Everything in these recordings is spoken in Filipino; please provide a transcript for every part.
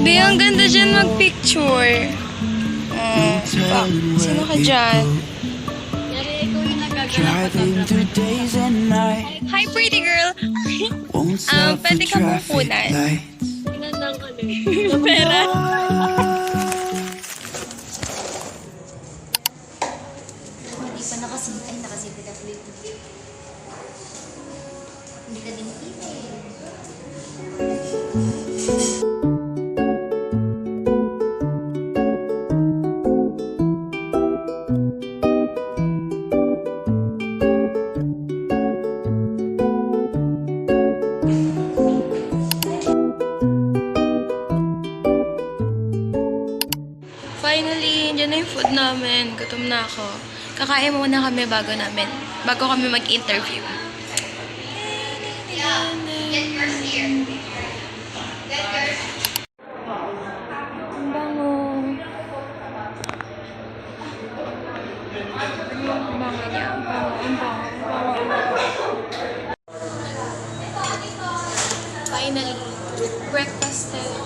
Be, ang ganda dyan mag-picture. Sino ka dyan? Hi, pretty girl! Pwede ka pupunan. Pinandang ka din. Pera. Hindi pa nakasin. Ay, nakasipit na ulit. Hindi ka din pipil. Finally, dyan na yung food namin. Gutom na ako. Kakain muna kami bago kami mag-interview. Ang bango. Ang bango niya. Ang bango. Finally, breakfast tayo.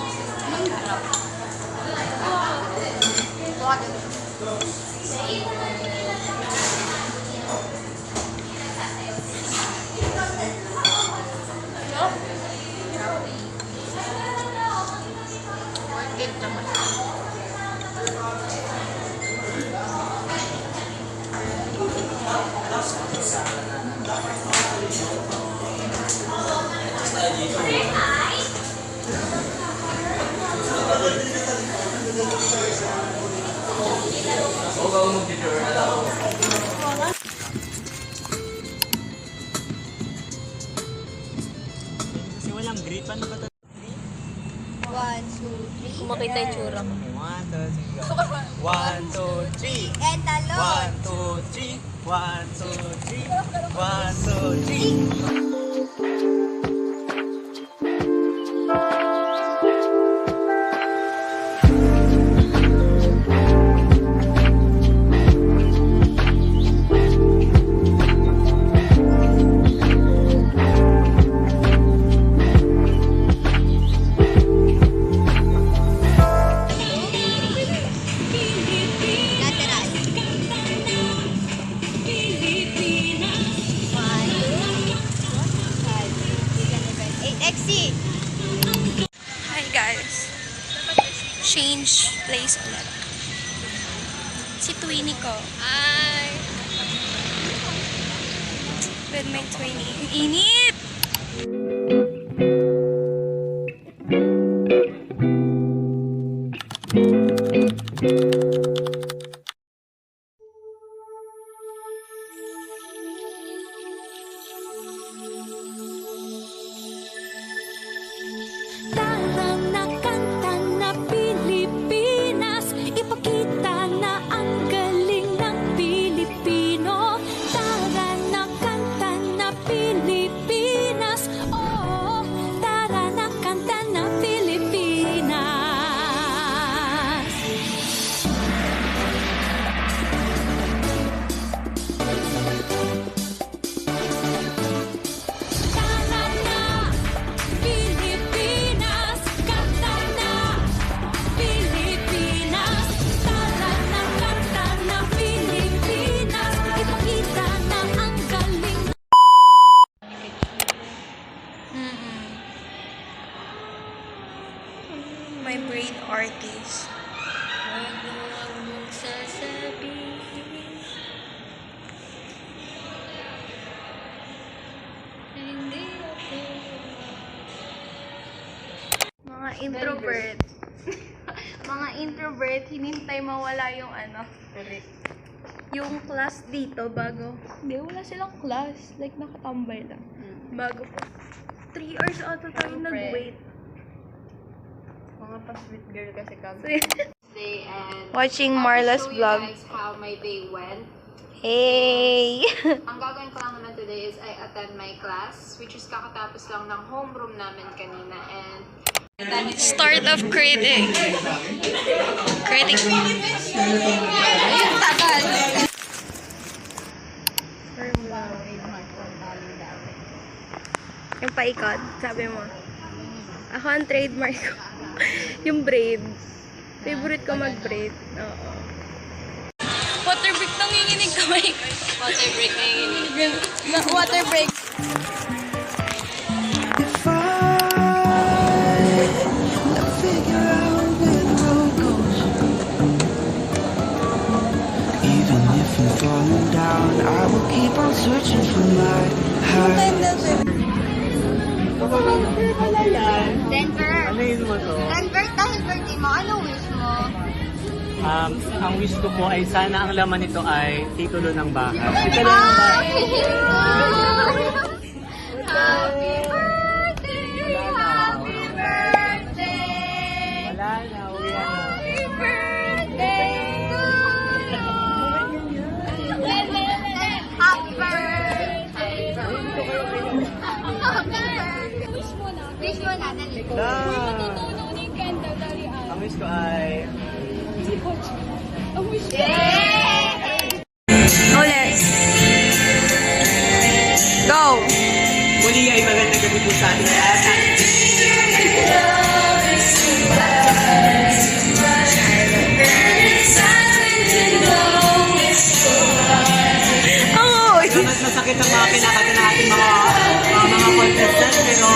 Kasi walang grip. Ano ba ito? 1, 2, 3. Kumakita yung tsura ko. 1, 2, 3. And talon. 1, 2, 3. 1, 2, 3. 1, 2, 3. Lateral. 8XC. Hi guys. Change place ulit. Si Twinnie ko. Hi! With my Twinnie. Ang init! Tara na kanta na Pilipinas, ipakita na ang galing ng Pilipino. Tara na kanta na Pilipinas, oh, tara na kanta na Pilipinas. Tara na Pilipinas, kanta na Pilipinas. Tara na kanta na Pilipinas, ipakita na ang galing. My brain artist. Bago ang magsasabihin. Hindi ako. Mga introvert. Mga introvert, hinintay mawala yung yung class dito bago. Hindi, wala silang class. Like, nakatambay lang. Bago po. 3 hours ata tayo nag-wait. Mga pa-sweet girl kasi kami. Day and Watching I'll Marla's show you vlog. guys how my day went. Hey! Ang gagawin ko lang naman today is I attend my class, which is kakatapos lang ng homeroom namin kanina, and Start of critic. Critic. Yung paikot, sabi mo. Ako ang trademark ko. Yung braid. Favorite ko mag-braid. Oo. Water break, nanginginig kamay ko. Water break na yun. Water break. Even if I'm falling down, I will keep on searching for my heart. Denver. Ano mo to? Denver, dahil birthday mo, ano wish mo? Ang wish ko po ay sana ang laman nito ay titulo ng bahay. Titulo ng bahay. Happy birthday! Happy birthday! Wala na, uwi na. Happy birthday to you! Happy birthday! Happy birthday! Wish mo na, dali. Ang wish ko ay Yay! Ulit. Go! muli ay magandang gabi po sa ating lahat. Oh! Mas masakit ang mga kinakata ng ating mga contestants, pero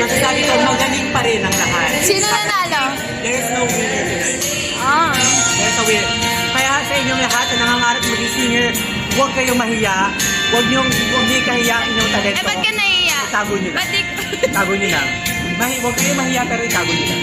masasabi ko magaling pa rin ang lahat. Sino nanalo? There's no winner tonight. Ah. There's a winner. Kaya sa inyong lahat na nangangarap maging singer, huwag kayong mahiya. Huwag niyo ikahiya inyong talento. Eh, ba't ka nahiya? Itago niyo lang. Ba't di... Itago niyo lang. Huwag kayong mahiya pero itago niyo lang.